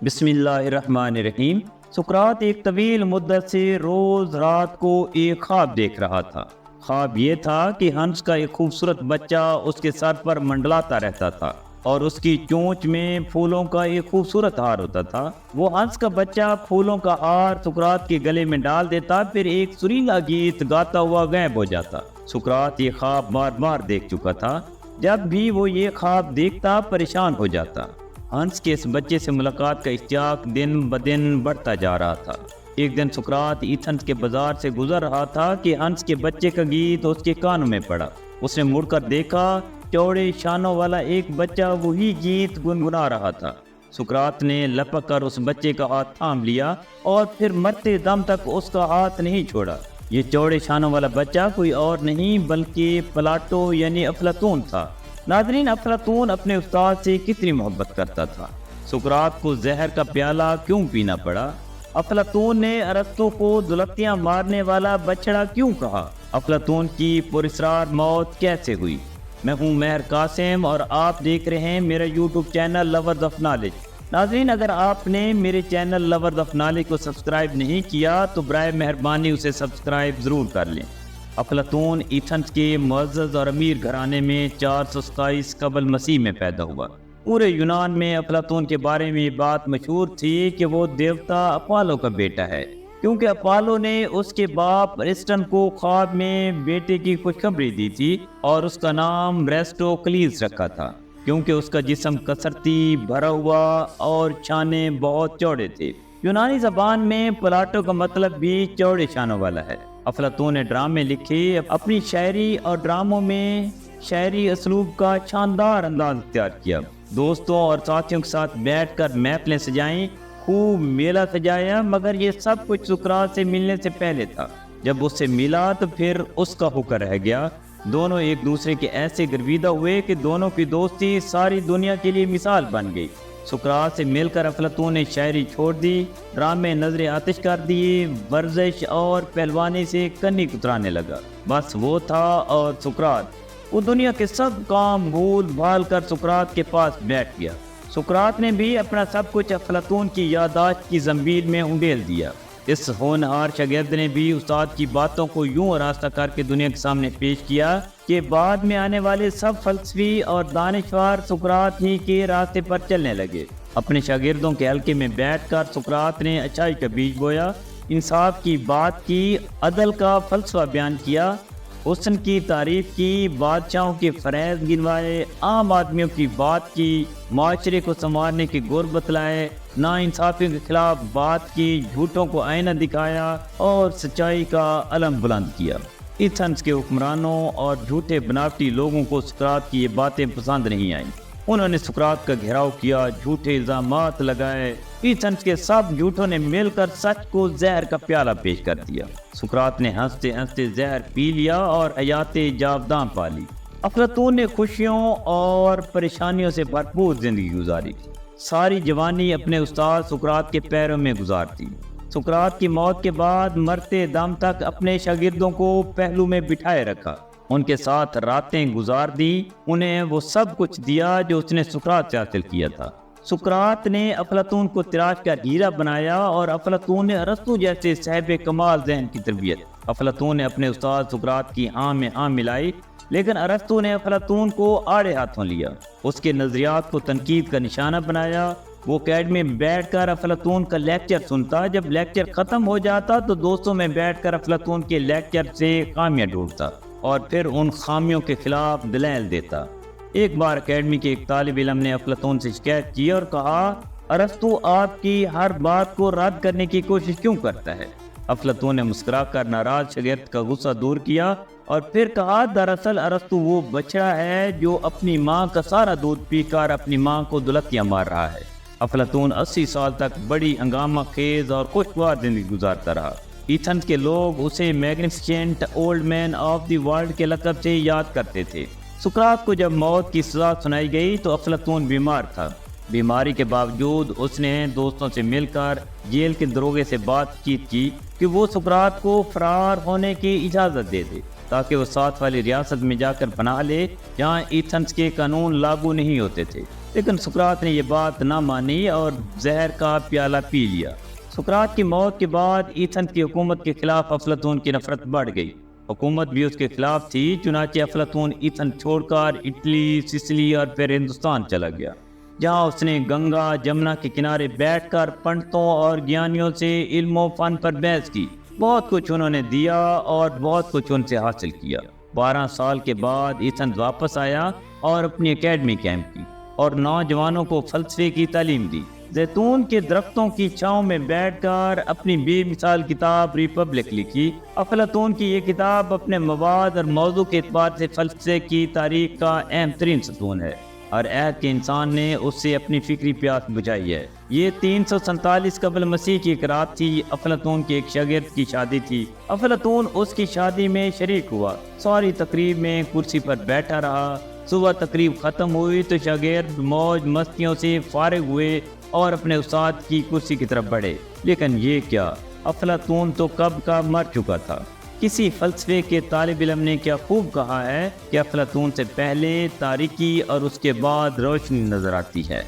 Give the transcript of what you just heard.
بسم اللہ الرحمن الرحیم۔ سقراط ایک طویل مدت سے روز رات کو ایک خواب دیکھ رہا تھا۔ خواب یہ تھا کہ ہنس کا ایک خوبصورت بچہ اس کے سر پر منڈلاتا رہتا تھا اور اس کی چونچ میں پھولوں کا ایک خوبصورت ہار ہوتا تھا۔ وہ ہنس کا بچہ پھولوں کا ہار سقراط کے گلے میں ڈال دیتا، پھر ایک سریلا گیت گاتا ہوا غائب ہو جاتا۔ سقراط یہ خواب بار بار دیکھ چکا تھا۔ جب بھی وہ یہ خواب دیکھتا پریشان ہو جاتا۔ ہنس کے اس بچے سے ملاقات کا اشتیاق دن بدن بڑھتا جا رہا تھا۔ ایک دن سقراط ایتھنز کے بازار سے گزر رہا تھا کہ ہنس کے بچے کا گیت اس کے کانوں میں پڑا۔ اس نے مڑ کر دیکھا، چوڑے شانوں والا ایک بچہ وہی گیت گنگنا رہا تھا۔ سقراط نے لپک کر اس بچے کا ہاتھ تھام لیا اور پھر مرتے دم تک اس کا ہاتھ نہیں چھوڑا۔ یہ چوڑے شانوں والا بچہ کوئی اور نہیں بلکہ پلاٹو یعنی افلاطون تھا۔ ناظرین، افلاطون اپنے استاد سے کتنی محبت کرتا تھا۔ سقراط کو زہر کا پیالہ کیوں پینا پڑا؟ افلاطون نے ارسطو کو دلتیاں مارنے والا بچڑا کیوں کہا؟ افلاطون کی پراسرار موت کیسے ہوئی؟ میں ہوں مہر قاسم اور آپ دیکھ رہے ہیں میرا YouTube channel lovers of knowledge. ناظرین، اگر آپ نے میرے چینل لورز آف نالج کو سبسکرائب نہیں کیا تو برائے مہربانی اسے سبسکرائب ضرور کر لیں۔ افلاطون ایتھنز کے معزز اور امیر گھرانے میں 427 قبل مسیح میں پیدا ہوا۔ پورے یونان میں افلاطون کے بارے میں یہ بات مشہور تھی کہ وہ دیوتا اپالو کا بیٹا ہے، کیونکہ اپالو نے اس کے باپ ارسٹن کو خواب میں بیٹے کی خوشخبری دی تھی اور اس کا نام ریسٹوکلیس رکھا تھا، کیونکہ اس کا جسم کثرتی بھرا ہوا اور شانے بہت چوڑے تھے۔ یونانی زبان میں پلاٹو کا مطلب بھی چوڑے شانوں والا ہے۔ افلاطون نے ڈرامے لکھے، اپنی شاعری اور ڈراموں میں شاعری اسلوب کا شاندار انداز اختیار کیا۔ دوستوں اور ساتھیوں کے ساتھ بیٹھ کر محفلیں سجائیں، خوب میلہ سجایا، مگر یہ سب کچھ سقراط سے ملنے سے پہلے تھا۔ جب اس سے ملا تو پھر اس کا حکم رہ گیا۔ دونوں ایک دوسرے کے ایسے گرویدہ ہوئے کہ دونوں کی دوستی ساری دنیا کے لیے مثال بن گئی۔ سقراط سے مل کر افلاطون نے شاعری چھوڑ دی، ڈرامے نظر آتش کر دیے، ورزش اور پہلوانی سے کنی کترانے لگا۔ بس وہ تھا اور سقراط۔ وہ دنیا کے سب کام بھول بھال کر سقراط کے پاس بیٹھ گیا۔ سقراط نے بھی اپنا سب کچھ افلاطون کی یادداشت کی زنبیل میں انڈیل دیا۔ اس ہونہار شاگرد نے بھی استاد کی باتوں کو یوں آراستہ کر کے دنیا کے سامنے پیش کیا کہ بعد میں آنے والے سب فلسفی اور دانشور سقراط ہی کے راستے پر چلنے لگے۔ اپنے شاگردوں کے حلقے میں بیٹھ کر سقراط نے اچھائی کا بیج بویا، انصاف کی بات کی، عدل کا فلسفہ بیان کیا، حسن کی تعریف کی، بادشاہوں کے فریض گنوائے، عام آدمیوں کی بات کی، معاشرے کو سنوارنے کے گر بتلائے، ناانصافیوں کے خلاف بات کی، جھوٹوں کو آئینہ دکھایا اور سچائی کا علم بلند کیا۔ ایتھنز کے حکمرانوں اور جھوٹے بناوٹی لوگوں کو سقراط کی یہ باتیں پسند نہیں آئیں۔ انہوں نے سقراط کا گھیراؤ کیا، جھوٹے الزامات لگائے۔ ایتھنز کے سب جھوٹوں نے مل کر سچ کو زہر کا پیالہ پیش کر دیا۔ سقراط نے ہنستے ہنستے زہر پی لیا اور حیات جاوداں پا لی۔ افلاطون نے خوشیوں اور پریشانیوں سے بھرپور زندگی گزاری۔ ساری جوانی اپنے استاد سقراط کے پیروں میں گزارتی۔ سقراط کی موت کے بعد مرتے دم تک اپنے شاگردوں کو پہلو میں بٹھائے رکھا، ان کے ساتھ راتیں گزار دی، انہیں وہ سب کچھ دیا جو اس نے سقراط سے حاصل کیا تھا۔ سقراط نے افلاطون کو تراش کر ہیرا بنایا اور افلاطون نے ارسطو جیسے صاحب کمال ذہن کی تربیت۔ افلاطون نے اپنے استاد سقراط کی ہاں میں ہاں ملائی، لیکن ارسطو نے افلاطون کو آڑے ہاتھوں لیا، اس کے نظریات کو تنقید کا نشانہ بنایا۔ وہ اکیڈمی میں بیٹھ کر افلاطون کا لیکچر سنتا، جب لیکچر ختم ہو جاتا تو دوستوں میں بیٹھ کر افلاطون کے لیکچر سے خامیاں ڈھونڈتا اور پھر ان خامیوں کے خلاف دلائل دیتا۔ ایک بار اکیڈمی کے ایک طالب علم نے افلاطون سے شکایت کی اور کہا، ارسطو آپ کی ہر بات کو رد کرنے کی کوشش کیوں کرتا ہے؟ افلاطون نے مسکرا کر ناراض شاگرد کا غصہ دور کیا اور پھر کہا، دراصل ارسطو وہ بچڑا ہے جو اپنی ماں کا سارا دودھ پی کر اپنی ماں کو دلتیاں مار رہا ہے۔ افلاطون 80 سال تک بڑی ہنگامہ خیز اور خوشگوار زندگی گزارتا رہا۔ ایتھنز کے لوگ اسے magnificent old man of the world کے لقب سے یاد کرتے تھے۔ سقراط کو جب موت کی سزا سنائی گئی تو افلاطون بیمار تھا۔ بیماری کے باوجود اس نے دوستوں سے مل کر جیل کے دروغے سے بات چیت کی کہ وہ سقراط کو فرار ہونے کی اجازت دے دے۔ تاکہ وہ ساتھ والی ریاست میں جا کر پناہ لے جہاں ایتھنز کے قانون لاگو نہیں ہوتے تھے، لیکن سقراط نے یہ بات نہ مانی اور زہر کا پیالہ پی لیا۔ سقراط کی موت کے بعد ایتھنز کی حکومت کے خلاف افلاطون کی نفرت بڑھ گئی۔ حکومت بھی اس کے خلاف تھی، چنانچہ افلاطون ایتھنز چھوڑ کر اٹلی، سسلی اور پھر ہندوستان چلا گیا، جہاں اس نے گنگا جمنا کے کنارے بیٹھ کر پنڈتوں اور گیانیوں سے علم و فن پر بحث کی۔ بہت کچھ انہوں نے دیا اور بہت کچھ ان سے حاصل کیا۔ 12 سال کے بعد ایتھنز واپس آیا اور اپنی اکیڈمی قائم کی اور نوجوانوں کو فلسفے کی تعلیم دی۔ زیتون کے درختوں کی چھاؤں میں بیٹھ کر اپنی بے مثال کتاب ریپبلک لکھی۔ افلاطون کی یہ کتاب اپنے مواد اور موضوع کے اعتبار سے فلسفے کی تاریخ کا اہم ترین ستون ہے، اور عہد کے انسان نے اس سے اپنی فکری پیاس بجھائی ہے۔ یہ 347 قبل مسیح کی ایک رات تھی۔ افلاطون کے ایک شاگرد کی شادی تھی۔ افلاطون اس کی شادی میں شریک ہوا، ساری تقریب میں کرسی پر بیٹھا رہا۔ صبح تقریب ختم ہوئی تو شاگرد موج مستیوں سے فارغ ہوئے اور اپنے استاد کی کرسی کی طرف بڑھے، لیکن یہ کیا، افلاطون تو کب کا مر چکا تھا۔ کسی فلسفے کے طالب علم نے کیا خوب کہا ہے کہ افلاطون سے پہلے تاریکی اور اس کے بعد روشنی نظر آتی ہے۔